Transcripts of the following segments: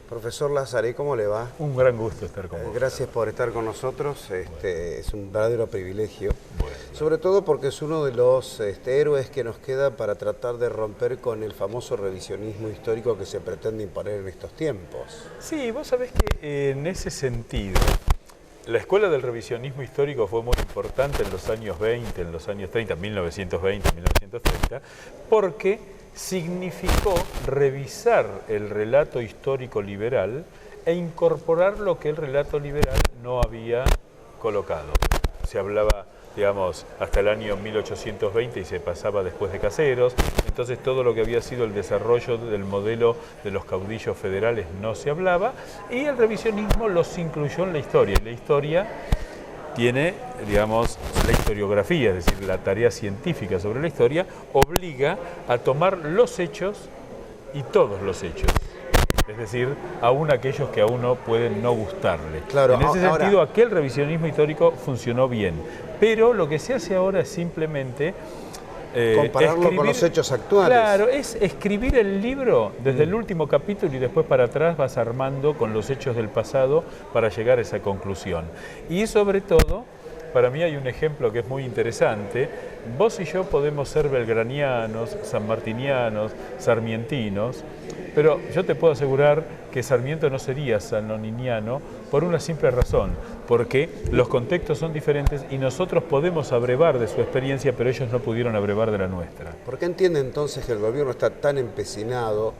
Profesor Lazzarí, ¿cómo le va? Un gran gusto estar con vos. Gracias por estar con nosotros, es un verdadero privilegio. Bueno. Sobre todo porque es uno de los héroes que nos queda para tratar de romper con el famoso revisionismo histórico que se pretende imponer en estos tiempos. Sí, vos sabés que en ese sentido, la escuela del revisionismo histórico fue muy importante en los años 20, en los años 30, 1920, 1930, porque significó revisar el relato histórico liberal e incorporar lo que el relato liberal no había colocado. Se hablaba, digamos, hasta el año 1820 y se pasaba después de Caseros, entonces todo lo que había sido el desarrollo del modelo de los caudillos federales no se hablaba y el revisionismo los incluyó en la historia. Y la historia tiene, digamos, la historiografía, es decir, la tarea científica sobre la historia, obliga a tomar los hechos y todos los hechos. Es decir, aún aquellos que a uno pueden no gustarle. Claro, en ese sentido, aquel revisionismo histórico funcionó bien. Pero lo que se hace ahora es simplemente compararlo con los hechos actuales. Claro, es escribir el libro desde el último capítulo y después para atrás vas armando con los hechos del pasado para llegar a esa conclusión. Y sobre todo, para mí hay un ejemplo que es muy interesante. Vos y yo podemos ser belgranianos, sanmartinianos, sarmientinos, pero yo te puedo asegurar que Sarmiento no sería sanoniniano por una simple razón, porque los contextos son diferentes y nosotros podemos abrevar de su experiencia, pero ellos no pudieron abrevar de la nuestra. ¿Por qué entiende entonces que el gobierno está tan empecinado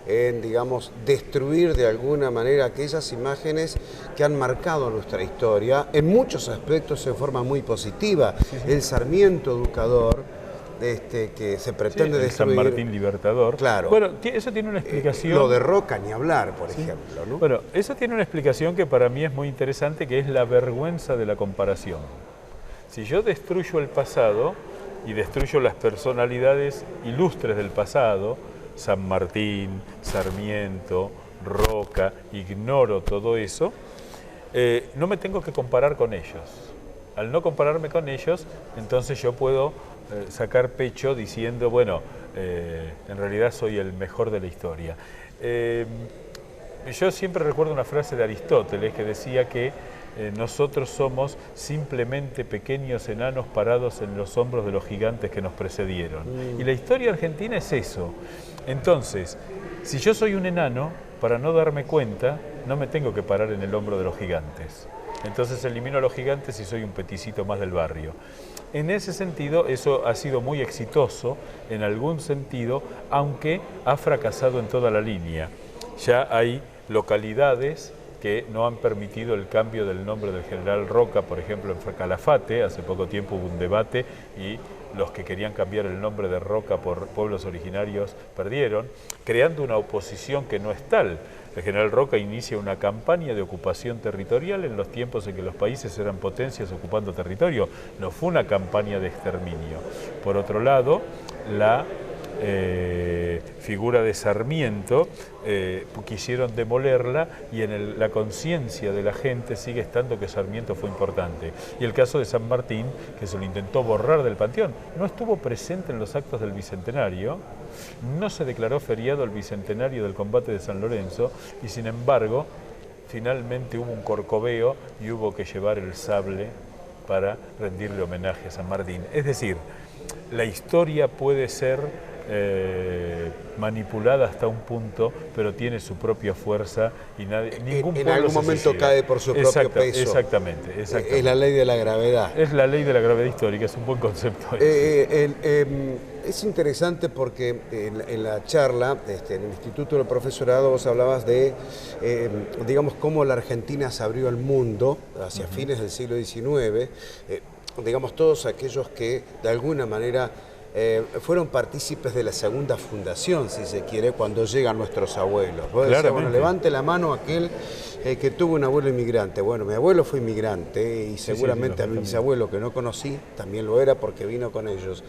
en, digamos, destruir de alguna manera aquellas imágenes que han marcado nuestra historia, en muchos aspectos en forma muy positiva? Sí. El Sarmiento educador, que se pretende destruir. San Martín Libertador. Claro. Bueno, eso tiene una explicación. Lo de Roca ni hablar, por ejemplo, ¿no? Bueno, eso tiene una explicación que para mí es muy interesante, que es la vergüenza de la comparación. Si yo destruyo el pasado y destruyo las personalidades ilustres del pasado, San Martín, Sarmiento, Roca, ignoro todo eso, no me tengo que comparar con ellos. Al no compararme con ellos, entonces yo puedo sacar pecho diciendo, bueno, en realidad soy el mejor de la historia. Yo siempre recuerdo una frase de Aristóteles que decía que nosotros somos simplemente pequeños enanos parados en los hombros de los gigantes que nos precedieron. Y la historia argentina es eso. Entonces, si yo soy un enano, para no darme cuenta, no me tengo que parar en el hombro de los gigantes. Entonces elimino a los gigantes y soy un peticito más del barrio. En ese sentido, eso ha sido muy exitoso en algún sentido, aunque ha fracasado en toda la línea. Ya hay localidades que no han permitido el cambio del nombre del general Roca, por ejemplo, en Calafate. Hace poco tiempo hubo un debate y los que querían cambiar el nombre de Roca por pueblos originarios perdieron, creando una oposición que no es tal. El general Roca inicia una campaña de ocupación territorial en los tiempos en que los países eran potencias ocupando territorio. No fue una campaña de exterminio. Por otro lado, la figura de Sarmiento quisieron demolerla y en la conciencia de la gente sigue estando que Sarmiento fue importante. Y el caso de San Martín, que se lo intentó borrar del panteón, no estuvo presente en los actos del Bicentenario, no se declaró feriado el Bicentenario del combate de San Lorenzo y sin embargo finalmente hubo un corcoveo y hubo que llevar el sable para rendirle homenaje a San Martín. Es decir, la historia puede ser manipulada hasta un punto, pero tiene su propia fuerza y ningún pueblo en algún momento cae por su propio peso. Exactamente. Es la ley de la gravedad. Es la ley de la gravedad histórica, es un buen concepto. Es interesante porque en la charla, en el Instituto del Profesorado, vos hablabas de, digamos, cómo la Argentina se abrió al mundo hacia fines del siglo XIX, digamos, todos aquellos que de alguna manera fueron partícipes de la segunda fundación, si se quiere, cuando llegan nuestros abuelos. Vos decías, bueno, levante la mano aquel que tuvo un abuelo inmigrante. Bueno, mi abuelo fue inmigrante y seguramente a mi bisabuelo, que no conocí, también lo era porque vino con ellos.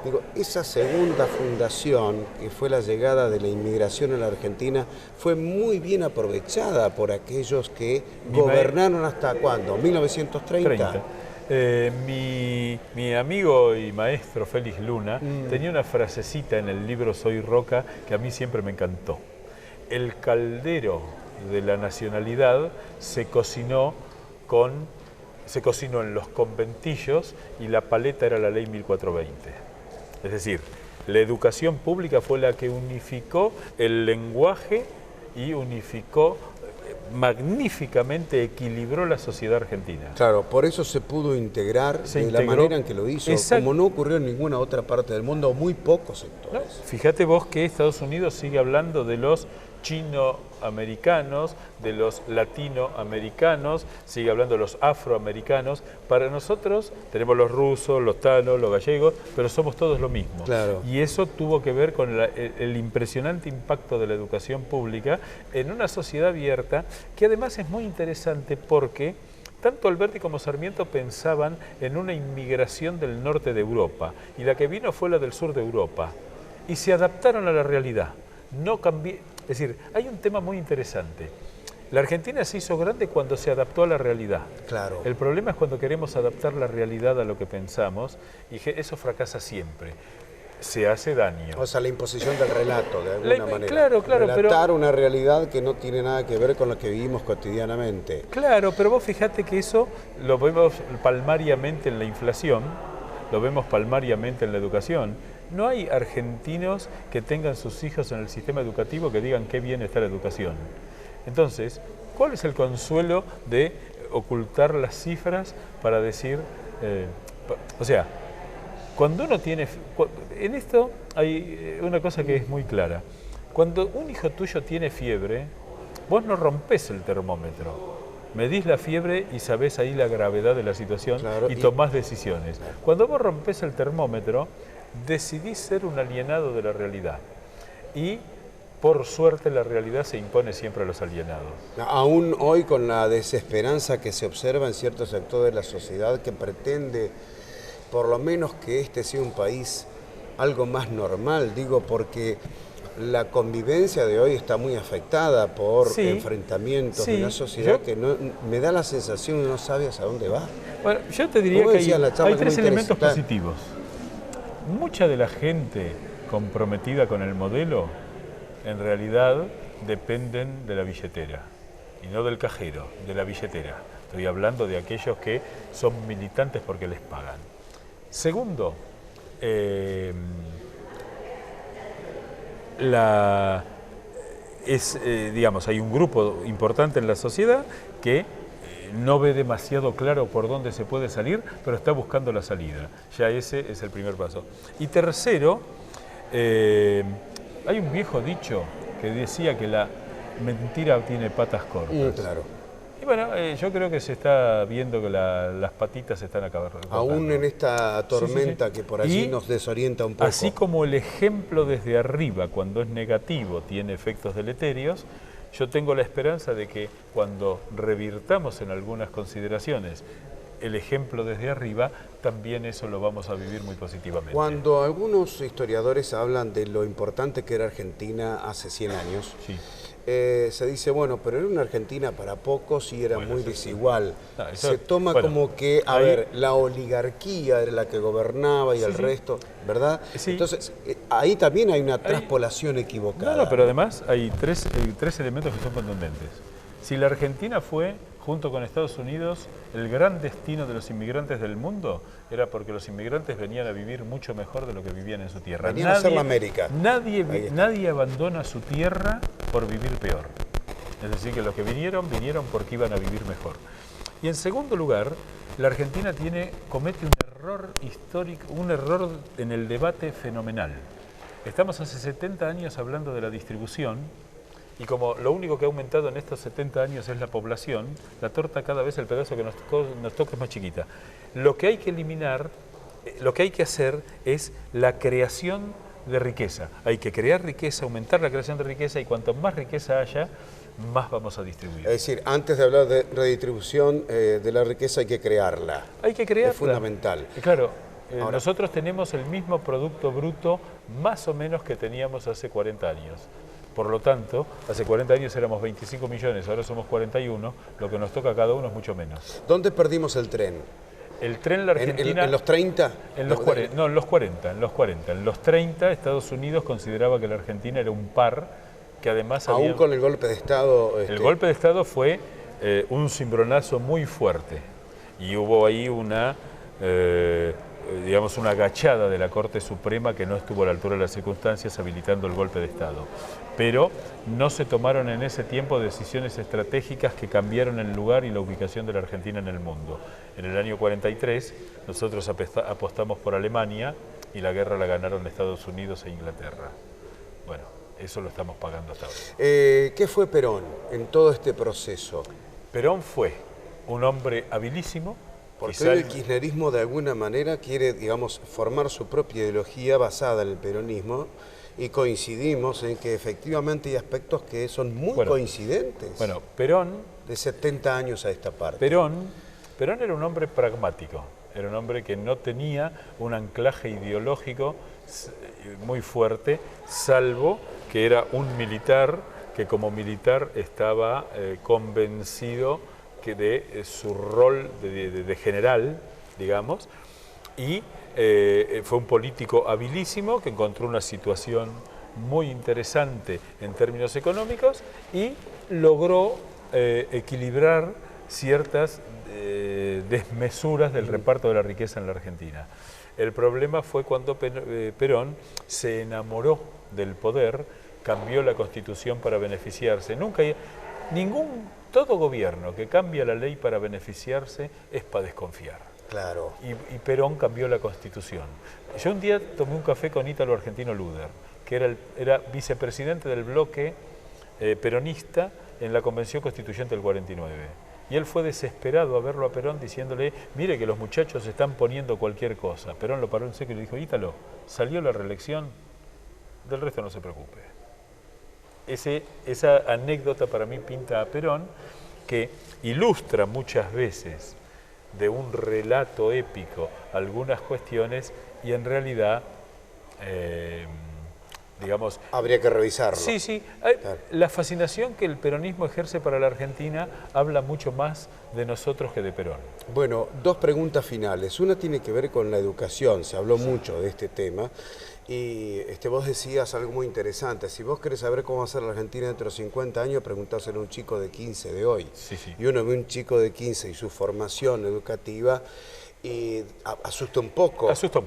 Digo, esa segunda fundación, que fue la llegada de la inmigración a la Argentina, fue muy bien aprovechada por aquellos que gobernaron hasta ¿cuándo? ¿1930? Mi amigo y maestro Félix Luna tenía una frasecita en el libro Soy Roca que a mí siempre me encantó. El caldero de la nacionalidad se cocinó en los conventillos y la paleta era la ley 1420. Es decir, la educación pública fue la que unificó el lenguaje y unificó, magníficamente equilibró la sociedad argentina. Claro, por eso se pudo integrar la manera en que lo hizo, como no ocurrió en ninguna otra parte del mundo, o muy pocos sectores. No, fíjate vos que Estados Unidos sigue hablando de los chinoamericanos, de los latinoamericanos, sigue hablando de los afroamericanos. Para nosotros tenemos los rusos, los tanos, los gallegos, pero somos todos lo mismo. Claro. Y eso tuvo que ver con el impresionante impacto de la educación pública en una sociedad abierta, que además es muy interesante porque tanto Alberti como Sarmiento pensaban en una inmigración del norte de Europa, y la que vino fue la del sur de Europa, y se adaptaron a la realidad. No cambió. Es decir, hay un tema muy interesante. La Argentina se hizo grande cuando se adaptó a la realidad. Claro. El problema es cuando queremos adaptar la realidad a lo que pensamos, y eso fracasa siempre. Se hace daño. O sea, la imposición del relato, de alguna manera. Claro, relatar una realidad que no tiene nada que ver con lo que vivimos cotidianamente. Claro, pero vos fijate que eso lo vemos palmariamente en la inflación, lo vemos palmariamente en la educación. No hay argentinos que tengan sus hijos en el sistema educativo que digan qué bien está la educación. Entonces, ¿cuál es el consuelo de ocultar las cifras para decir... o sea, cuando uno tiene... En esto hay una cosa que es muy clara. Cuando un hijo tuyo tiene fiebre, vos no rompés el termómetro. Medís la fiebre y sabés ahí la gravedad de la situación, claro, y tomás decisiones. Cuando vos rompés el termómetro, decidís ser un alienado de la realidad. Y por suerte la realidad se impone siempre a los alienados. Aún hoy, con la desesperanza que se observa en ciertos sectores de la sociedad que pretende por lo menos que este sea un país algo más normal, digo, porque la convivencia de hoy está muy afectada por enfrentamientos de una sociedad que no, me da la sensación que no sabe hacia dónde va. Bueno, yo te diría que hay tres elementos positivos. Mucha de la gente comprometida con el modelo, en realidad, dependen de la billetera, y no del cajero, de la billetera. Estoy hablando de aquellos que son militantes porque les pagan. Segundo, digamos, hay un grupo importante en la sociedad que no ve demasiado claro por dónde se puede salir, pero está buscando la salida. Ya ese es el primer paso. Y tercero, hay un viejo dicho que decía que la mentira tiene patas cortas. Claro. Y bueno, yo creo que se está viendo que las patitas se están acabando. Aún en esta tormenta que por allí nos desorienta un poco. Así como el ejemplo desde arriba, cuando es negativo, tiene efectos deleterios, yo tengo la esperanza de que cuando revirtamos en algunas consideraciones el ejemplo desde arriba, también eso lo vamos a vivir muy positivamente. Cuando algunos historiadores hablan de lo importante que era Argentina hace 100 años, se dice, bueno, pero era una Argentina para pocos y era muy desigual. Se toma como que, a ver, la oligarquía era la que gobernaba y el resto, ¿verdad? Entonces, ahí también hay una traspolación equivocada. No, pero además hay tres elementos que son contundentes. Si la Argentina fue, junto con Estados Unidos, el gran destino de los inmigrantes del mundo, era porque los inmigrantes venían a vivir mucho mejor de lo que vivían en su tierra. Venían a hacer la América. Nadie abandona su tierra por vivir peor. Es decir, que los que vinieron porque iban a vivir mejor. Y en segundo lugar, la Argentina comete un error histórico, un error en el debate fenomenal. Estamos hace 70 años hablando de la distribución, y como lo único que ha aumentado en estos 70 años es la población, la torta cada vez el pedazo que nos toca es más chiquita. Lo que hay que eliminar, lo que hay que hacer es la creación de riqueza. Hay que crear riqueza, aumentar la creación de riqueza, y cuanto más riqueza haya, más vamos a distribuir. Es decir, antes de hablar de redistribución de la riqueza hay que crearla. Hay que crearla. Es fundamental. Claro, nosotros tenemos el mismo Producto Bruto más o menos que teníamos hace 40 años. Por lo tanto, hace 40 años éramos 25 millones, ahora somos 41, lo que nos toca a cada uno es mucho menos. ¿Dónde perdimos el tren? El tren, la Argentina... ¿En los 30? En los 40, no, en los 40. En los 30, Estados Unidos consideraba que la Argentina era un par que además Aún había... con el golpe de Estado... El golpe de Estado fue un cimbronazo muy fuerte y hubo ahí una, digamos, una agachada de la Corte Suprema que no estuvo a la altura de las circunstancias habilitando el golpe de Estado. Pero no se tomaron en ese tiempo decisiones estratégicas que cambiaron el lugar y la ubicación de la Argentina en el mundo. En el año 43 nosotros apostamos por Alemania y la guerra la ganaron Estados Unidos e Inglaterra. Bueno, eso lo estamos pagando hasta ahora. ¿Qué fue Perón en todo este proceso? Perón fue un hombre habilísimo. Porque hoy el kirchnerismo de alguna manera quiere, digamos, formar su propia ideología basada en el peronismo y coincidimos en que efectivamente hay aspectos que son muy coincidentes. Bueno, Perón... De 70 años a esta parte. Perón era un hombre pragmático, era un hombre que no tenía un anclaje ideológico muy fuerte, salvo que era un militar que como militar estaba convencido de su rol de general, digamos, y fue un político habilísimo que encontró una situación muy interesante en términos económicos y logró equilibrar ciertas desmesuras del reparto de la riqueza en la Argentina. El problema fue cuando Perón se enamoró del poder, cambió la Constitución para beneficiarse. Todo gobierno que cambia la ley para beneficiarse es para desconfiar. Claro. Y Perón cambió la Constitución. Yo un día tomé un café con Ítalo Argentino Luder, que era vicepresidente del bloque peronista en la Convención Constituyente del 49. Y él fue desesperado a verlo a Perón diciéndole, mire que los muchachos están poniendo cualquier cosa. Perón lo paró en seco y le dijo, Ítalo, salió la reelección, del resto no se preocupe. Esa anécdota para mí pinta a Perón, que ilustra muchas veces de un relato épico algunas cuestiones y en realidad, digamos... Habría que revisarlo. Sí, sí. Claro. La fascinación que el peronismo ejerce para la Argentina habla mucho más de nosotros que de Perón. Bueno, dos preguntas finales. Una tiene que ver con la educación, se habló mucho de este tema. Y vos decías algo muy interesante, si vos querés saber cómo va a ser la Argentina dentro de 50 años, preguntáselo a un chico de 15 de hoy. Sí, sí. Y uno ve un chico de 15 y su formación educativa y asusta un poco. Asusta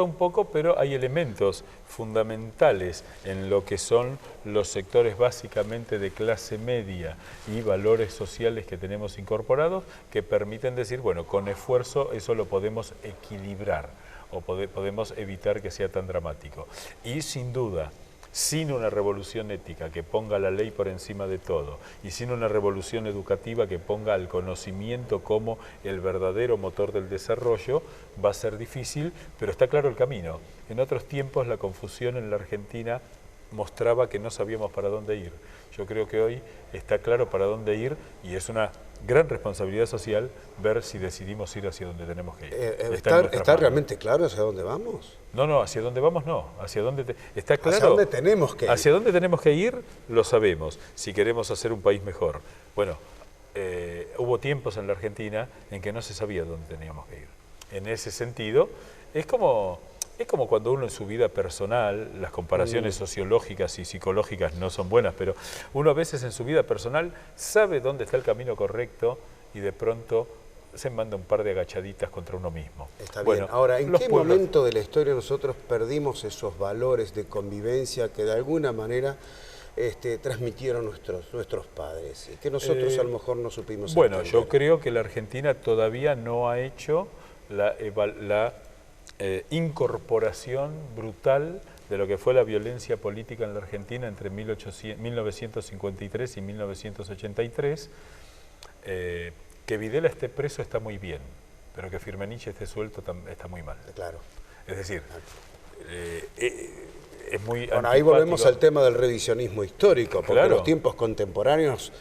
un poco, pero hay elementos fundamentales en lo que son los sectores básicamente de clase media y valores sociales que tenemos incorporados que permiten decir, bueno, con esfuerzo eso lo podemos equilibrar o podemos evitar que sea tan dramático. Y sin duda, sin una revolución ética que ponga la ley por encima de todo y sin una revolución educativa que ponga al conocimiento como el verdadero motor del desarrollo, va a ser difícil, pero está claro el camino. En otros tiempos la confusión en la Argentina mostraba que no sabíamos para dónde ir. Yo creo que hoy está claro para dónde ir y es una gran responsabilidad social ver si decidimos ir hacia donde tenemos que ir. ¿Está realmente claro hacia dónde vamos? No, hacia dónde vamos no. Está claro. ¿Hacia dónde tenemos que ir? Hacia dónde tenemos que ir lo sabemos, si queremos hacer un país mejor. Bueno, hubo tiempos en la Argentina en que no se sabía dónde teníamos que ir. En ese sentido, es como cuando uno en su vida personal, las comparaciones sociológicas y psicológicas no son buenas, pero uno a veces en su vida personal sabe dónde está el camino correcto y de pronto se manda un par de agachaditas contra uno mismo. Está bien. Ahora, ¿en qué momento de la historia nosotros perdimos esos valores de convivencia que de alguna manera transmitieron nuestros padres y que nosotros a lo mejor no supimos entender? Yo creo que la Argentina todavía no ha hecho la incorporación brutal de lo que fue la violencia política en la Argentina entre 1953 y 1983. Que Videla esté preso está muy bien, pero que Firmenich esté suelto está muy mal. Claro. Es decir, es muy Bueno, ahí volvemos al tema del revisionismo histórico, porque los tiempos contemporáneos,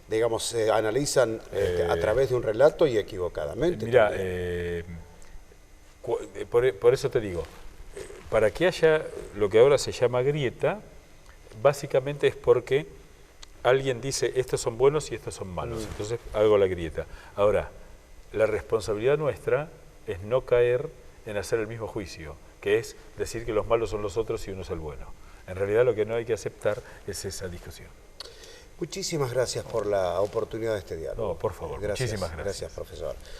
digamos, se analizan a través de un relato y equivocadamente. Mira, por eso te digo, para que haya lo que ahora se llama grieta, básicamente es porque alguien dice estos son buenos y estos son malos, entonces hago la grieta. Ahora, la responsabilidad nuestra es no caer en hacer el mismo juicio, que es decir que los malos son los otros y uno es el bueno. En realidad lo que no hay que aceptar es esa discusión. Muchísimas gracias por la oportunidad de este diálogo. No, por favor, Gracias, muchísimas gracias. Gracias, profesor.